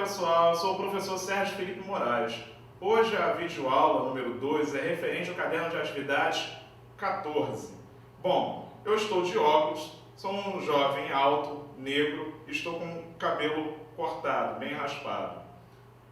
pessoal, eu sou o professor Sérgio Felipe Moraes. Hoje a videoaula número 2 é referente ao caderno de atividades 14. Bom, eu estou de óculos, sou um jovem alto, negro, estou com o cabelo cortado, bem raspado.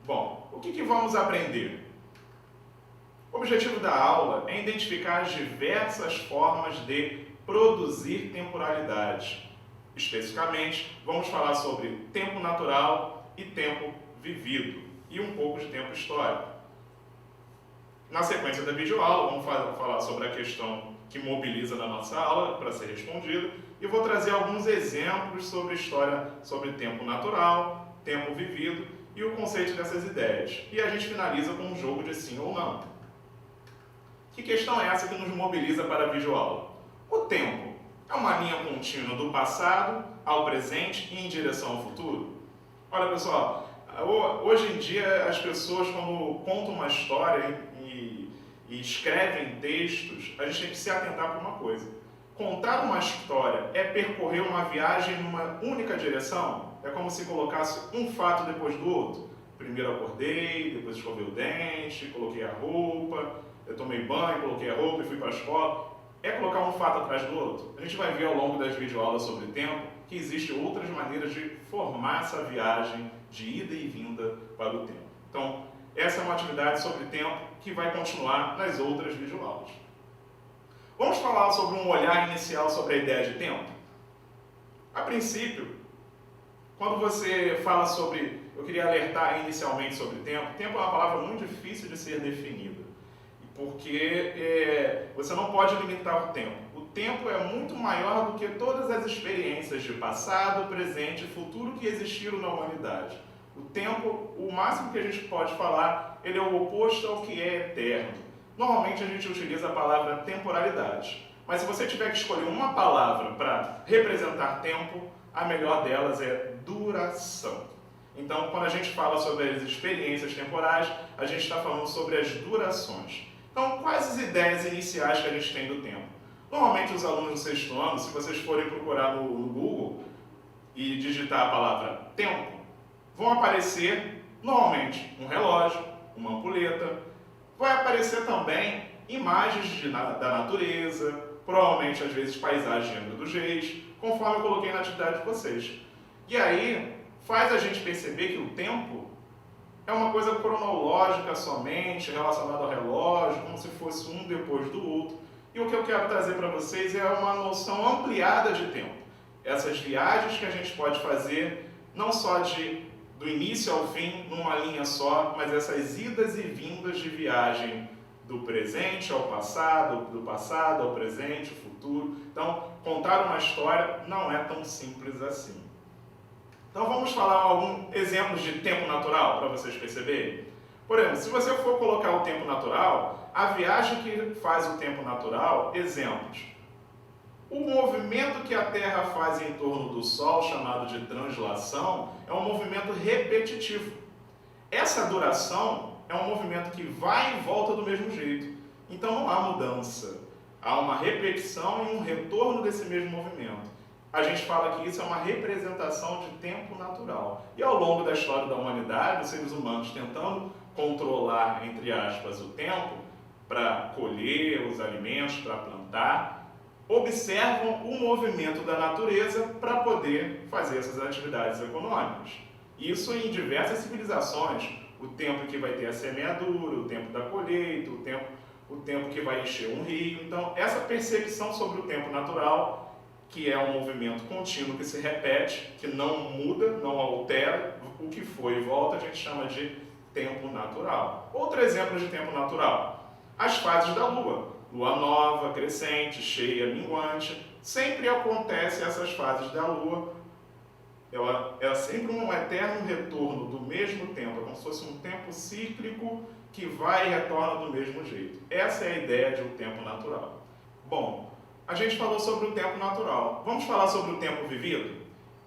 Bom, o que vamos aprender? O objetivo da aula é identificar as diversas formas de produzir temporalidades. Especificamente, vamos falar sobre tempo natural e tempo vivido, e um pouco de tempo histórico. Na sequência da videoaula, vamos falar sobre a questão que mobiliza na nossa aula para ser respondida, e vou trazer alguns exemplos sobre história sobre tempo natural, tempo vivido e o conceito dessas ideias. E a gente finaliza com um jogo de sim ou não. Que questão é essa que nos mobiliza para a videoaula? O tempo é uma linha contínua do passado ao presente e em direção ao futuro? Olha, pessoal, hoje em dia as pessoas, quando contam uma história e escrevem textos, a gente tem que se atentar para uma coisa. Contar uma história é percorrer uma viagem numa única direção? É como se colocasse um fato depois do outro. Primeiro acordei, depois escovei o dente, coloquei a roupa, eu tomei banho, coloquei a roupa e fui para a escola. É colocar um fato atrás do outro. A gente vai ver ao longo das videoaulas sobre tempo que existem outras maneiras de formar essa viagem de ida e vinda para o tempo. Então, essa é uma atividade sobre tempo que vai continuar nas outras videoaulas. Vamos falar sobre um olhar inicial sobre a ideia de tempo? A princípio, quando você fala sobre... Eu queria alertar inicialmente sobre tempo. Tempo é uma palavra muito difícil de ser definida. Porque você não pode limitar o tempo. O tempo é muito maior do que todas as experiências de passado, presente e futuro que existiram na humanidade. O tempo, o máximo que a gente pode falar, ele é o oposto ao que é eterno. Normalmente a gente utiliza a palavra temporalidade. Mas se você tiver que escolher uma palavra para representar tempo, a melhor delas é duração. Então, quando a gente fala sobre as experiências temporais, a gente está falando sobre as durações. Então, quais as ideias iniciais que a gente tem do tempo? Normalmente os alunos do sexto ano, se vocês forem procurar no Google e digitar a palavra tempo, vão aparecer, normalmente, um relógio, uma ampulheta, vai aparecer também imagens da natureza, provavelmente, às vezes, paisagem do Reis, conforme eu coloquei na atividade de vocês. E aí, faz a gente perceber que o tempo é uma coisa cronológica somente, relacionada ao relógio, como se fosse um depois do outro. E o que eu quero trazer para vocês é uma noção ampliada de tempo. Essas viagens que a gente pode fazer, não só do início ao fim, numa linha só, mas essas idas e vindas de viagem do presente ao passado, do passado ao presente, futuro. Então, contar uma história não é tão simples assim. Então vamos falar alguns exemplos de tempo natural para vocês perceberem. Por exemplo, se você for colocar o tempo natural, a viagem que faz o tempo natural, exemplos. O movimento que a Terra faz em torno do Sol, chamado de translação, é um movimento repetitivo. Essa duração é um movimento que vai e volta do mesmo jeito. Então não há mudança. Há uma repetição e um retorno desse mesmo movimento. A gente fala que isso é uma representação de tempo natural. E ao longo da história da humanidade, os seres humanos tentando controlar, entre aspas, o tempo para colher os alimentos, para plantar, observam o movimento da natureza para poder fazer essas atividades econômicas. Isso em diversas civilizações. O tempo que vai ter a semeadura, o tempo da colheita, o tempo que vai encher um rio. Então, essa percepção sobre o tempo natural, que é um movimento contínuo que se repete, que não muda, não altera, o que foi e volta, a gente chama de tempo natural. Outro exemplo de tempo natural, as fases da Lua. Lua nova, crescente, cheia, minguante. Sempre acontecem essas fases da Lua. Ela é sempre um eterno retorno do mesmo tempo, é como se fosse um tempo cíclico que vai e retorna do mesmo jeito. Essa é a ideia de um tempo natural. Bom, a gente falou sobre o tempo natural. Vamos falar sobre o tempo vivido?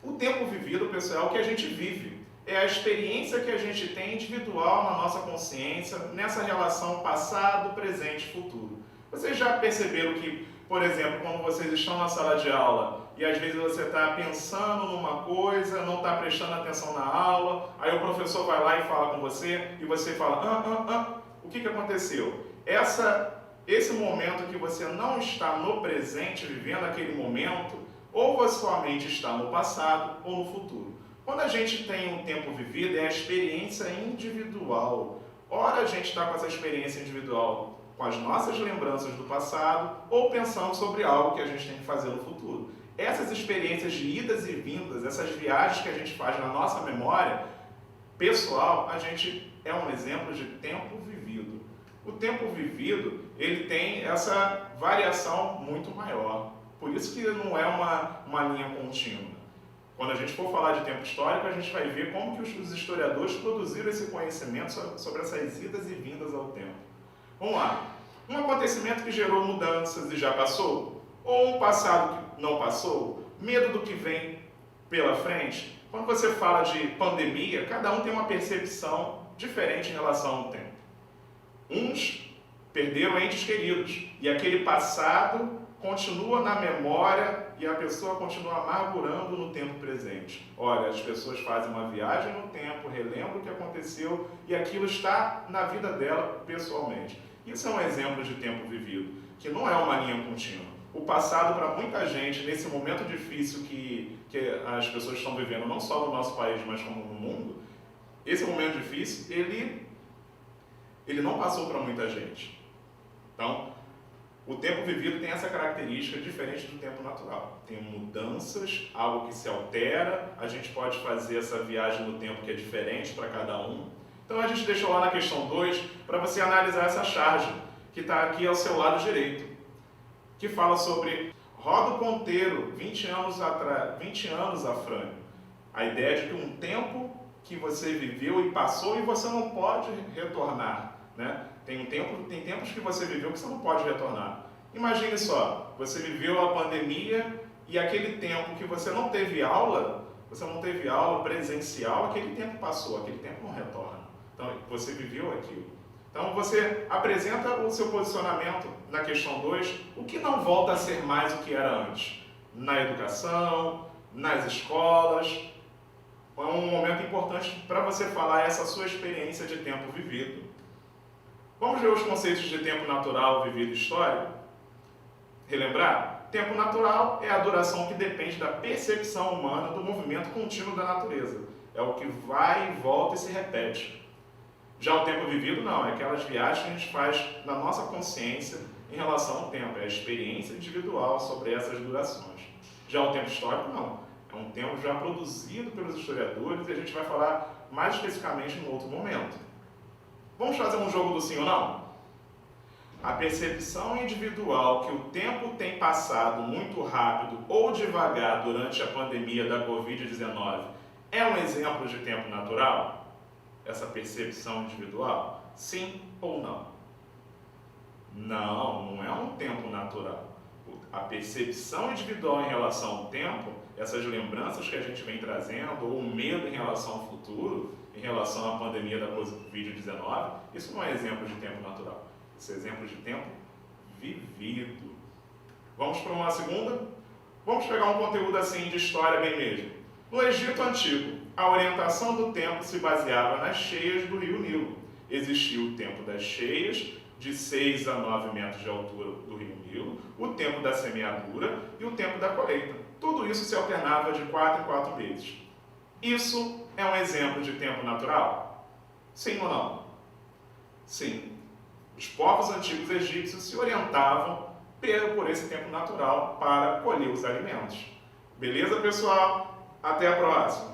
O tempo vivido, pessoal, é o que a gente vive. É a experiência que a gente tem individual na nossa consciência, nessa relação passado, presente e futuro. Vocês já perceberam que, por exemplo, quando vocês estão na sala de aula e às vezes você está pensando numa coisa, não está prestando atenção na aula, aí o professor vai lá e fala com você e você fala, o que aconteceu? Esse momento que você não está no presente, vivendo aquele momento, ou sua mente está no passado ou no futuro. Quando a gente tem um tempo vivido, é a experiência individual. Ora a gente está com essa experiência individual com as nossas lembranças do passado ou pensando sobre algo que a gente tem que fazer no futuro. Essas experiências de idas e vindas, essas viagens que a gente faz na nossa memória pessoal, a gente é um exemplo de tempo vivido. O tempo vivido, ele tem essa variação muito maior. Por isso que não é uma linha contínua. Quando a gente for falar de tempo histórico, a gente vai ver como que os historiadores produziram esse conhecimento sobre essas idas e vindas ao tempo. Vamos lá. Um acontecimento que gerou mudanças e já passou? Ou um passado que não passou? Medo do que vem pela frente? Quando você fala de pandemia, cada um tem uma percepção diferente em relação ao tempo. Uns perderam entes queridos e aquele passado continua na memória e a pessoa continua amargurando no tempo presente. Olha, as pessoas fazem uma viagem no tempo, relembram o que aconteceu e aquilo está na vida dela pessoalmente. Isso é um exemplo de tempo vivido, que não é uma linha contínua. O passado, para muita gente, nesse momento difícil que as pessoas estão vivendo, não só no nosso país, mas como no mundo, esse momento difícil, ele não passou para muita gente. Então, o tempo vivido tem essa característica diferente do tempo natural. Tem mudanças, algo que se altera, a gente pode fazer essa viagem no tempo que é diferente para cada um. Então a gente deixou lá na questão 2 para você analisar essa charge, que está aqui ao seu lado direito, que fala sobre roda o ponteiro 20 anos à frente. A ideia de que um tempo que você viveu e passou e você não pode retornar, né? Tem tempos que você viveu que você não pode retornar. Imagine só, você viveu a pandemia e aquele tempo que você não teve aula presencial, aquele tempo passou, aquele tempo não retorna. Então, você viveu aquilo. Então, você apresenta o seu posicionamento na questão 2, o que não volta a ser mais o que era antes. Na educação, nas escolas. É um momento importante para você falar essa sua experiência de tempo vivido. Vamos ver os conceitos de tempo natural, vivido e histórico? Relembrar? Tempo natural é a duração que depende da percepção humana do movimento contínuo da natureza. É o que vai e volta e se repete. Já o tempo vivido não, é aquelas viagens que a gente faz na nossa consciência em relação ao tempo. É a experiência individual sobre essas durações. Já o tempo histórico não. É um tempo já produzido pelos historiadores e a gente vai falar mais especificamente em outro momento. Vamos fazer um jogo do sim ou não? A percepção individual que o tempo tem passado muito rápido ou devagar durante a pandemia da Covid-19 é um exemplo de tempo natural? Essa percepção individual? Sim ou não? Não é um tempo natural. A percepção individual em relação ao tempo, essas lembranças que a gente vem trazendo, ou o medo em relação ao futuro, em relação à pandemia da Covid-19, isso não é exemplo de tempo natural. Isso é exemplo de tempo vivido. Vamos para uma segunda? Vamos pegar um conteúdo assim de história bem mesmo. No Egito Antigo, a orientação do tempo se baseava nas cheias do rio Nilo. Existia o tempo das cheias, de 6 a 9 metros de altura do rio Nilo, o tempo da semeadura e o tempo da colheita. Tudo isso se alternava de 4 em 4 meses. Isso é um exemplo de tempo natural? Sim ou não? Sim. Os povos antigos egípcios se orientavam por esse tempo natural para colher os alimentos. Beleza, pessoal? Até a próxima!